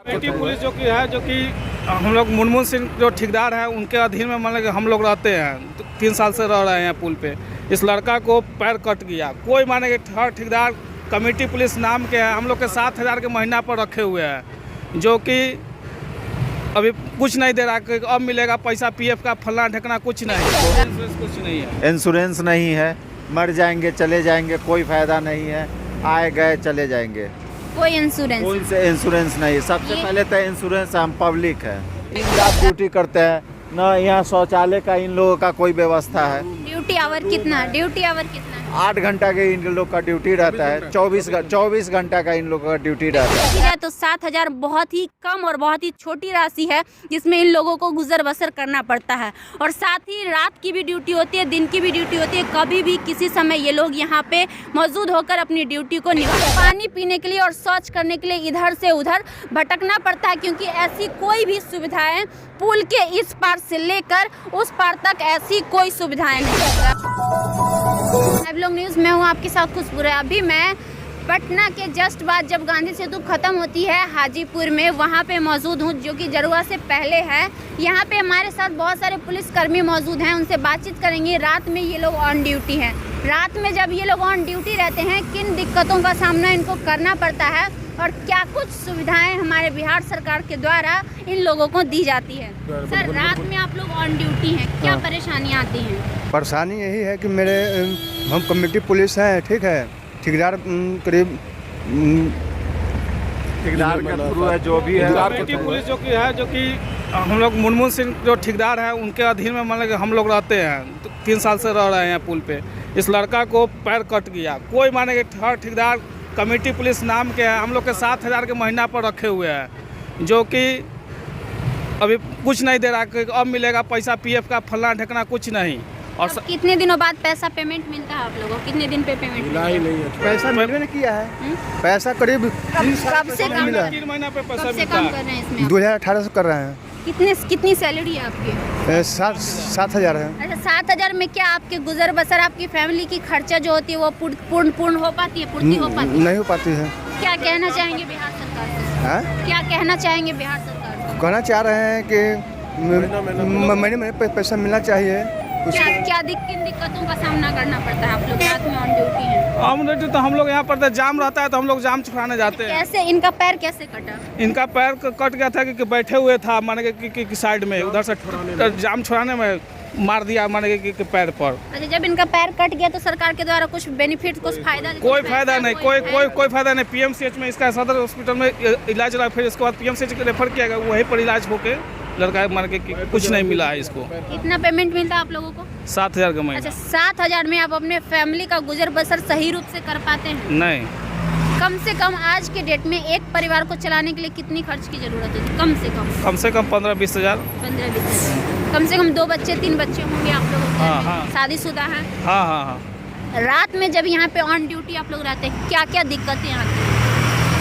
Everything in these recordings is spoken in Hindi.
कमेटी पुलिस जो कि हम लोग मुनमुन सिंह जो ठेकेदार हैं उनके अधीन में मान हम लोग रहते हैं। 3 साल से रह रहे हैं पुल पे। इस लड़का को पैर कट गया। कोई माने कि हर ठेकेदार कमेटी पुलिस नाम के है, हम लोग के 7,000 के महीना पर रखे हुए हैं, जो कि अभी कुछ नहीं दे रहा कि अब मिलेगा पैसा पीएफ का फलना ढकना कुछ नहीं है। इंश्योरेंस नहीं है, मर जाएंगे चले जाएंगे, कोई फायदा नहीं है, आए गए चले जाएंगे, कोई इंश्योरेंस कोई से इंश्योरेंस नहीं। सबसे पहले तो इंश्योरेंस हम पब्लिक है, आप ड्यूटी करते हैं ना, यहाँ शौचालय का इन लोगों का कोई व्यवस्था है। ड्यूटी आवर कितना 8 घंटा के इन लोग का ड्यूटी रहता है, 24 घंटा का इन लोगों का ड्यूटी रहता है। तो 7,000 बहुत ही कम और बहुत ही छोटी राशि है जिसमें इन लोगों को गुजर बसर करना पड़ता है। और साथ ही रात की भी ड्यूटी होती है, दिन की भी ड्यूटी होती है। कभी भी किसी समय ये लोग यहाँ पे मौजूद होकर अपनी ड्यूटी को निभाते। पानी पीने के लिए और शौच करने के लिए इधर से उधर भटकना पड़ता है, क्योंकि ऐसी कोई भी सुविधाएं पुल के इस पार से लेकर उस पार तक ऐसी कोई सुविधाएं नहीं। आप लोग न्यूज़ में हूँ, आपके साथ खुशबू है। अभी मैं पटना के जस्ट बाद जब गांधी सेतु खत्म होती है हाजीपुर में, वहाँ पे मौजूद हूँ, जो कि जरुआ से पहले है। यहाँ पे हमारे साथ बहुत सारे पुलिसकर्मी मौजूद हैं, उनसे बातचीत करेंगे। रात में ये लोग ऑन ड्यूटी हैं। रात में जब ये लोग ऑन ड्यूटी रहते हैं, किन दिक्कतों का सामना इनको करना पड़ता है और क्या कुछ सुविधाएं हमारे बिहार सरकार के द्वारा इन लोगों को दी जाती है। सर, रात में आप लोग ऑन ड्यूटी हैं, क्या परेशानियाँ आती हैं? परेशानी यही है कि हम कमेटी पुलिस हैं, ठीक है, ठेकेदार करीब ठेकेदार का थ्रू है, जो भी है। कमेटी पुलिस जो कि हम लोग मुनमुन सिंह जो ठेकेदार हैं उनके अधीन में मान हम लोग रहते हैं। 3 साल से रह रहे हैं पुल पे। इस लड़का को पैर कट गया। कोई माने कि हर ठेकेदार कमेटी पुलिस नाम के है, हम लोग के 7,000 के महीना पर रखे हुए हैं, जो कि अभी कुछ नहीं दे रहा कि अब मिलेगा पैसा पीएफ का फलना ढकना कुछ नहीं। और कितने दिनों बाद पैसा पेमेंट मिलता है आप लोगों को? कितने दिन पे पेमेंट मिलता है? पैसा मिलने नहीं किया है। पैसा करीब 3 साल कब से काम मिला है। 3 महीना पे पैसा कब से मिलता काम है। कर रहे हैं इसमें? 2018 से कर रहे हैं। कितनी सैलरी है आपकी? 7,000 है। अच्छा, 7,000 में क्या आपके गुजर बसर, आपकी फैमिली की खर्चा जो होती है वो पूर्ण हो पाती है, पूर्ति हो पाती है? नहीं हो पाती है। क्या कहना चाहेंगे बिहार सरकार से? हाँ? क्या कहना चाहेंगे बिहार सरकार से? कहना चाह रहे हैं कि महीने में पैसा मिलना चाहिए। किन दिक्कतों का सामना करना पड़ता है? आप लोग रात में ऑन ड्यूटी हैं। तो हम लोग यहाँ पर जाम रहता है तो हम लोग जाम छुड़ाने जाते हैं। कैसे इनका पैर कैसे कटा? इनका पैर कट गया था कि बैठे हुए था माने कि साइड में, उधर से जाम छुड़ाने में मार दिया माने कि पैर पर। अच्छा, जब इनका पैर कट गया तो सरकार के द्वारा कुछ बेनिफिट, कुछ फायदा? कोई फायदा नहीं, कोई फायदा नहीं। पीएमसीएच में इसका सदर हॉस्पिटल में इलाज रहा, फिर इसके बाद पीएमसीएच रेफर किया गया, वहीं पर इलाज होके लड़का मान के कुछ नहीं मिला है इसको। कितना पेमेंट मिलता है आप लोगों को? 7,000 का महीना। अच्छा, 7,000 में आप अपने फैमिली का गुजर बसर सही रूप से कर पाते हैं? नहीं। कम से कम आज के डेट में एक परिवार को चलाने के लिए कितनी खर्च की जरूरत होती है? कम से कम 15-20 हज़ार। 15-20 हज़ार। कम से कम 2 बच्चे 3 बच्चे होंगे आप लोगों के? हाँ। शादीशुदा हैं? हाँ। रात में जब यहाँ पे ऑन ड्यूटी आप लोग रहते हैं, क्या क्या दिक्कतें आती हैं?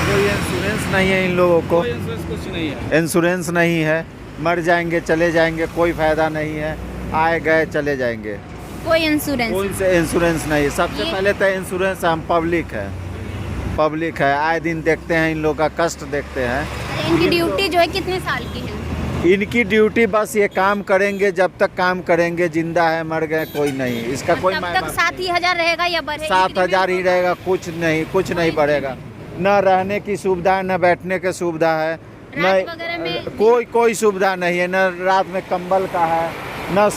कोई इंश्योरेंस नहीं है इन लोगों को, कुछ नहीं है। इंश्योरेंस नहीं है, मर जाएंगे चले जाएंगे, कोई फायदा नहीं है, आए गए चले जाएंगे, कोई इंश्योरेंस कोई से इंश्योरेंस नहीं। सबसे पहले तो इंश्योरेंस हम पब्लिक है, आए दिन देखते हैं इन लोगों का कष्ट देखते हैं। इनकी ड्यूटी जो है कितने साल की है? इनकी ड्यूटी बस ये काम करेंगे, जब तक काम करेंगे, जिंदा है मर गए कोई नहीं, इसका कोई तब मायना तक 7,000 रहेगा या बढ़ेगा? 7,000 ही रहेगा, कुछ नहीं बढ़ेगा। न रहने की सुविधा, न बैठने की सुविधा है, रात वगैरह में कोई सुविधा नहीं है। न रात में कंबल का है, न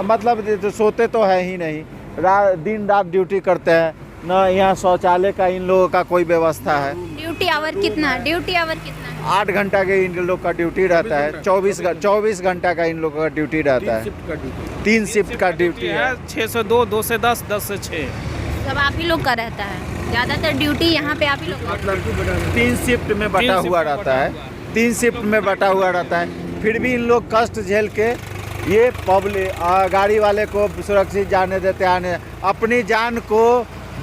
मतलब सोते तो है ही नहीं, दिन रात ड्यूटी करते हैं, न यहाँ शौचालय का इन लोगों का कोई व्यवस्था है। ड्यूटी आवर कितना है? 8 घंटा के इन लोग का ड्यूटी रहता है, 24 घंटा का इन लोगों का ड्यूटी रहता है। 3 शिफ्ट का ड्यूटी है, 6 से 2, 2 से 10, 10 से 6। सब आप ही लोग का रहता है? ज़्यादातर ड्यूटी यहाँ पे आप ही लोग? 3 शिफ्ट में बटा हुआ रहता है, 3 शिफ्ट में बटा हुआ रहता है। फिर भी इन लोग कष्ट झेल के ये पब्लिक गाड़ी वाले को सुरक्षित जाने देते, आने अपनी जान को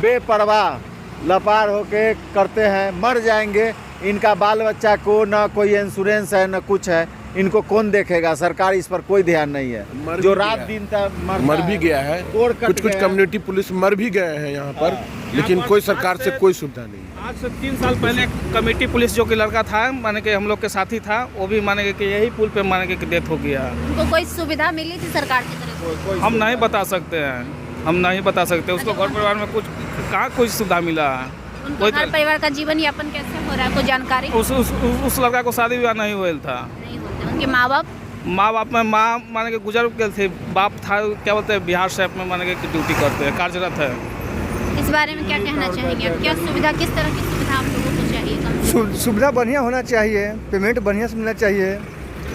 बेपरवाह लपार होके करते हैं। मर जाएंगे, इनका बाल बच्चा को न कोई इंश्योरेंस है न कुछ है, इनको कौन देखेगा? सरकार इस पर कोई ध्यान नहीं है। जो रात दिन तक मर भी गया है, कुछ कम्युनिटी पुलिस मर भी गए हैं यहाँ पर, लेकिन कोई सरकार से कोई सुविधा नहीं। आज से 3 साल पहले कमेटी पुलिस जो कि लड़का था, माने कि हम लोग के साथी था, वो भी माने कि यही पुल पे माने कि डेथ हो गया। उनको कोई सुविधा मिली थी सरकार की तरफ से? हम नहीं बता सकते हैं, हम नहीं बता सकते। उसको घर परिवार में कुछ कहाँ कोई सुविधा मिला है? उनका घर परिवार का जीवन यापन कैसे हो रहा है, कोई जानकारी? उस लड़का को शादी विवाह नहीं हुआ था। नहीं होते। उनके माँ बाप में माँ माने कि गुजर गए थे, बाप था क्या बोलते हैं बिहार शहर में माने कि ड्यूटी करते हैं, कार्यरत है। इस बारे में क्या कहना चाहेंगे आप? क्या सुविधा, किस तरह की सुविधा आप लोगों को चाहिए? सुविधा बढ़िया होना चाहिए, पेमेंट बढ़िया से मिलना चाहिए,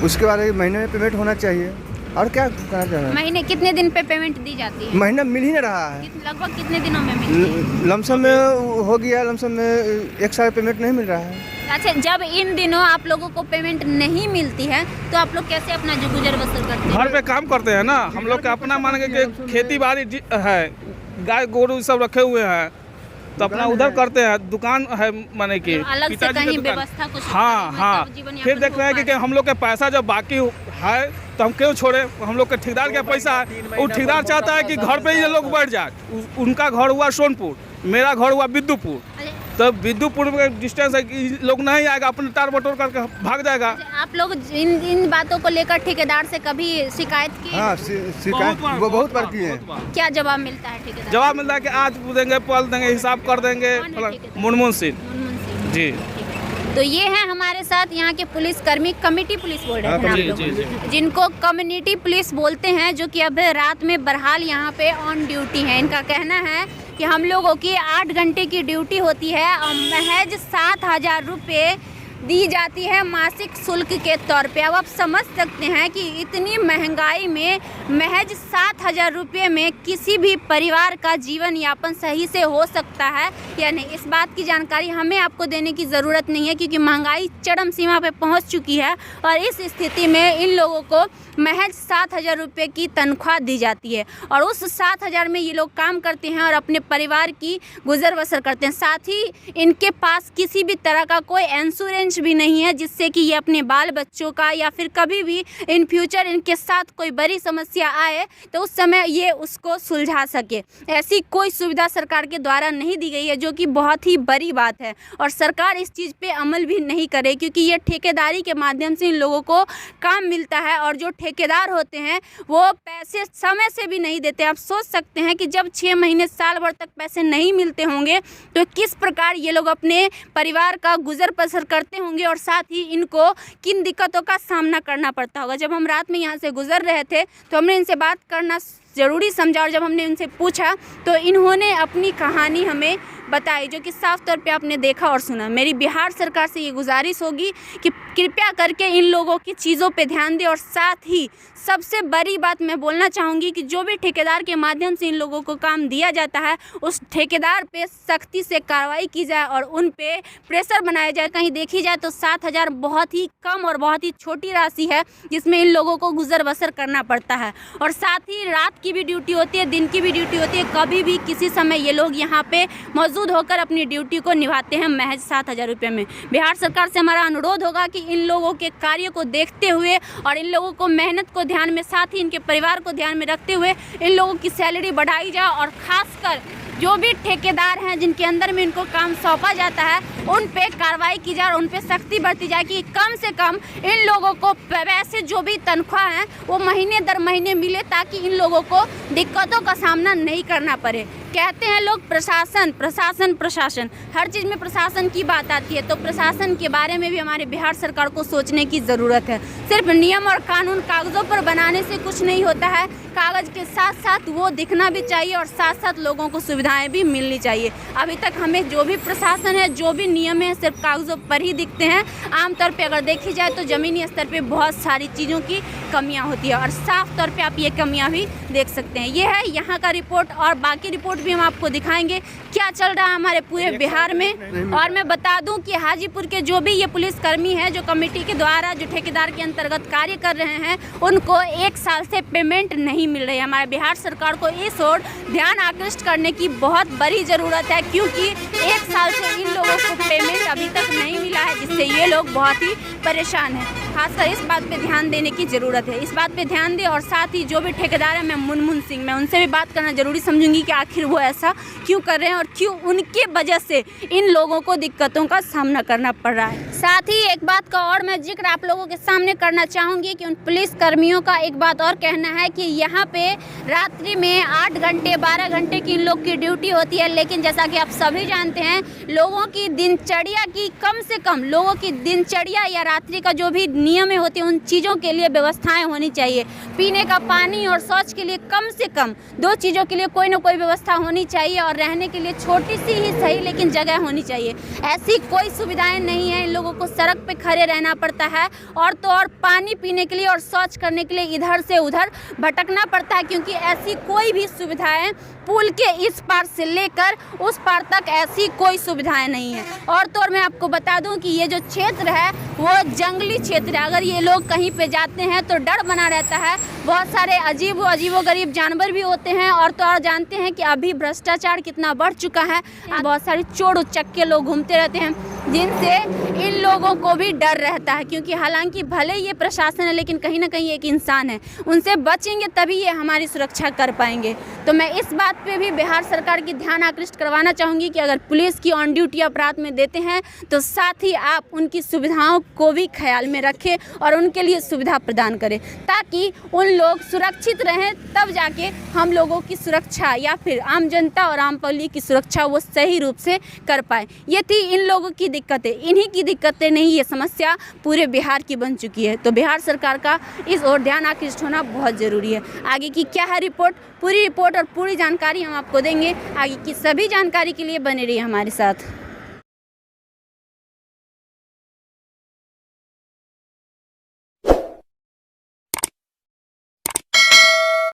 उसके बाद महीने में पेमेंट होना चाहिए। और क्या कहना चाह रहे हैं? महीने कितने दिन पे पेमेंट दी जाती है? महीना मिल ही नहीं रहा है। लगभग कितने दिनों में मिलती है? लमसम में हो गया, लमसम में 1 साल पेमेंट नहीं मिल रहा है। अच्छा, जब इन दिनों आप लोगों को पेमेंट नहीं मिलती है तो आप लोग कैसे अपना जो गुजर बसर करते हैं? घर पे काम करते हैं ना हम लोग का, अपना मान के खेती बाड़ी है, गाय गोरू सब रखे हुए हैं, तो अपना उधर करते हैं। दुकान है माने कि अलग से कहीं व्यवस्था कुछ? हाँ। फिर देख रहे हैं कि हम लोग का पैसा जब बाकी है तो हम क्यों छोड़े? हम लोग के ठेकेदार का पैसा है, वो ठेकेदार चाहता है कि घर पे ये लोग बैठ जाए। उनका घर हुआ सोनपुर, मेरा घर हुआ विद्युपुर, तो विद्युपुर में डिस्टेंस है कि लोग नहीं आएगा, अपने तार बटोर करके भाग जाएगा। आप लोग इन बातों को लेकर ठेकेदार से कभी शिकायत की? हाँ, शिकायत वो बहुत बार की है। क्या जवाब मिलता है ठेकेदार? जवाब मिलता है कि आज देंगे, पल देंगे, हिसाब कर देंगे। मुनमुन सिंह जी। तो ये है हमारे साथ यहाँ के पुलिस कर्मी, कमेटी पुलिस बोल रहे हैं आप लोग, जिनको कम्युनिटी पुलिस बोलते हैं, जो कि अब रात में बहरहाल यहाँ पे ऑन ड्यूटी है। इनका कहना है कि हम लोगों की 8 घंटे की ड्यूटी होती है और महज 7,000 रुपये दी जाती है मासिक शुल्क के तौर पे। अब आप समझ सकते हैं कि इतनी महंगाई में महज 7,000 रुपये में किसी भी परिवार का जीवन यापन सही से हो सकता है या नहीं। इस बात की जानकारी हमें आपको देने की ज़रूरत नहीं है, क्योंकि महंगाई चरम सीमा पे पहुंच चुकी है और इस स्थिति में इन लोगों को महज 7,000 रुपये की तनख्वाह दी जाती है और उस 7,000 में ये लोग काम करते हैं और अपने परिवार की गुजर बसर करते हैं। साथ ही इनके पास किसी भी तरह का कोई इंश्योरेंस भी नहीं है जिससे कि ये अपने बाल बच्चों का या फिर कभी भी इन फ्यूचर इनके साथ कोई बड़ी समस्या आए तो उस समय ये उसको सुलझा सके। ऐसी कोई सुविधा सरकार के द्वारा नहीं दी गई है, जो कि बहुत ही बड़ी बात है और सरकार इस चीज़ पे अमल भी नहीं करे, क्योंकि ये ठेकेदारी के माध्यम से इन लोगों को काम मिलता है और जो ठेकेदार होते हैं वो पैसे समय से भी नहीं देते। आप सोच सकते हैं कि जब 6 महीने साल भर तक पैसे नहीं मिलते होंगे तो किस प्रकार ये लोग अपने परिवार का गुजर बसर करते होंगे और साथ ही इनको किन दिक्कतों का सामना करना पड़ता होगा। जब हम रात में यहाँ से गुजर रहे थे तो हमने इनसे बात करना ज़रूरी समझा और जब हमने उनसे पूछा तो इन्होंने अपनी कहानी हमें बताई, जो कि साफ तौर पे आपने देखा और सुना। मेरी बिहार सरकार से ये गुजारिश होगी कि कृपया करके इन लोगों की चीज़ों पे ध्यान दें और साथ ही सबसे बड़ी बात मैं बोलना चाहूँगी कि जो भी ठेकेदार के माध्यम से इन लोगों को काम दिया जाता है उस ठेकेदार पे सख्ती से कार्रवाई की जाए और उन पे प्रेशर बनाया जाए। कहीं देखी जाए तो 7,000 बहुत ही कम और बहुत ही छोटी राशि है जिसमें इन लोगों को गुजर बसर करना पड़ता है और साथ ही रात की भी ड्यूटी होती है, दिन की भी ड्यूटी होती है। कभी भी किसी समय ये लोग यहाँ पे मौजूद होकर अपनी ड्यूटी को निभाते हैं महज 7,000 रुपये में। बिहार सरकार से हमारा अनुरोध होगा कि इन लोगों के कार्य को देखते हुए और इन लोगों को मेहनत को ध्यान में, साथ ही इनके परिवार को ध्यान में रखते हुए इन लोगों की सैलरी बढ़ाई जाए और ख़ासकर जो भी ठेकेदार हैं जिनके अंदर में इनको काम सौंपा जाता है उन पे कार्रवाई की जाए और उन पे सख्ती बरती जाए कि कम से कम इन लोगों को पैसे जो भी तनख्वाह है वो महीने दर महीने मिले, ताकि इन लोगों को दिक्कतों का सामना नहीं करना पड़े। कहते हैं लोग प्रशासन प्रशासन प्रशासन, हर चीज़ में प्रशासन की बात आती है, तो प्रशासन के बारे में भी हमारे बिहार सरकार को सोचने की ज़रूरत है। सिर्फ नियम और कानून कागज़ों पर बनाने से कुछ नहीं होता है, कागज़ के साथ साथ वो दिखना भी चाहिए और साथ साथ लोगों को सुविधाएं भी मिलनी चाहिए। अभी तक हमें जो भी प्रशासन है, जो भी नियम है, सिर्फ कागज़ों पर ही दिखते हैं। आमतौर पे अगर देखी जाए तो ज़मीनी स्तर पे बहुत सारी चीज़ों की कमियां होती है और साफ तौर पे आप ये कमियां भी देख सकते हैं। ये है यहाँ का रिपोर्ट और बाकी रिपोर्ट भी हम आपको दिखाएंगे क्या चल रहा है हमारे पूरे बिहार में। और मैं बता दूं कि हाजीपुर के जो भी ये पुलिसकर्मी हैं जो कमेटी के द्वारा जो ठेकेदार के अंतर्गत कार्य कर रहे हैं उनको 1 साल से पेमेंट नहीं मिल रही है। हमारे बिहार सरकार को इस ओर ध्यान आकृष्ट करने की बहुत बड़ी ज़रूरत है, क्योंकि 1 साल से इन लोगों को पेमेंट अभी तक नहीं मिला है, जिससे ये लोग बहुत ही परेशान हैं। खासकर इस बात पे ध्यान देने की ज़रूरत है। इस बात पे ध्यान दे और साथ ही जो भी ठेकेदार है, मैं मुनमुन सिंह, मैं उनसे भी बात करना ज़रूरी समझूंगी कि आखिर वो ऐसा क्यों कर रहे हैं और क्यों उनके वजह से इन लोगों को दिक्कतों का सामना करना पड़ रहा है। साथ ही एक बात का और मैं जिक्र आप लोगों के सामने करना चाहूँगी कि उन पुलिस कर्मियों का एक बात और कहना है कि यहाँ पे रात्रि में 8 घंटे 12 घंटे की इन लोग की ड्यूटी होती है, लेकिन जैसा कि आप सभी जानते हैं लोगों की दिनचर्या की कम से कम लोगों की दिनचर्या या रात्रि का जो भी नियम होते हैं उन चीज़ों के लिए व्यवस्थाएं होनी चाहिए। पीने का पानी और शौच के लिए कम से कम 2 चीज़ों के लिए कोई ना कोई व्यवस्था होनी चाहिए और रहने के लिए छोटी सी ही सही लेकिन जगह होनी चाहिए। ऐसी कोई सुविधाएं नहीं है, इन लोगों को सड़क पे खड़े रहना पड़ता है और तो और पानी पीने के लिए और शौच करने के लिए इधर से उधर भटकना पड़ता है, क्योंकि ऐसी कोई भी सुविधाएं पुल के इस पार से लेकर उस पार तक ऐसी कोई सुविधाएं नहीं है। और तो और मैं आपको बता दूं कि ये जो क्षेत्र है वो जंगली क्षेत्र है। अगर ये लोग कहीं पे जाते हैं तो डर बना रहता है। बहुत सारे अजीबो-गरीब जानवर भी होते हैं और तो और जानते हैं कि अभी भ्रष्टाचार कितना बढ़ चुका है। बहुत सारे चोर उचक्के लोग घूमते रहते हैं जिनसे इन लोगों को भी डर रहता है, क्योंकि हालांकि भले ये प्रशासन है लेकिन कहीं ना कहीं एक इंसान है, उनसे बचेंगे तभी ये हमारी सुरक्षा कर पाएंगे। तो मैं इस बात पे भी बिहार सरकार की ध्यान आकृष्ट करवाना चाहूँगी कि अगर पुलिस की ऑन ड्यूटी अपराध में देते हैं तो साथ ही आप उनकी सुविधाओं को भी ख्याल में रखें और उनके लिए सुविधा प्रदान करें ताकि उन लोग सुरक्षित रहें, तब जाके हम लोगों की सुरक्षा या फिर आम जनता और आम पब्लिक की सुरक्षा वो सही रूप से कर पाए। ये थी इन लोगों की दिक्कतें, इन्हीं की दिक्कतें नहीं, ये समस्या पूरे बिहार की बन चुकी है। तो बिहार सरकार का इस ओर ध्यान आकृष्ट होना बहुत ज़रूरी है। आगे की क्या है रिपोर्ट, पूरी रिपोर्ट और पूरी जानकारी हम आपको देंगे। आगे की सभी जानकारी के लिए बने रहिए हमारे साथ।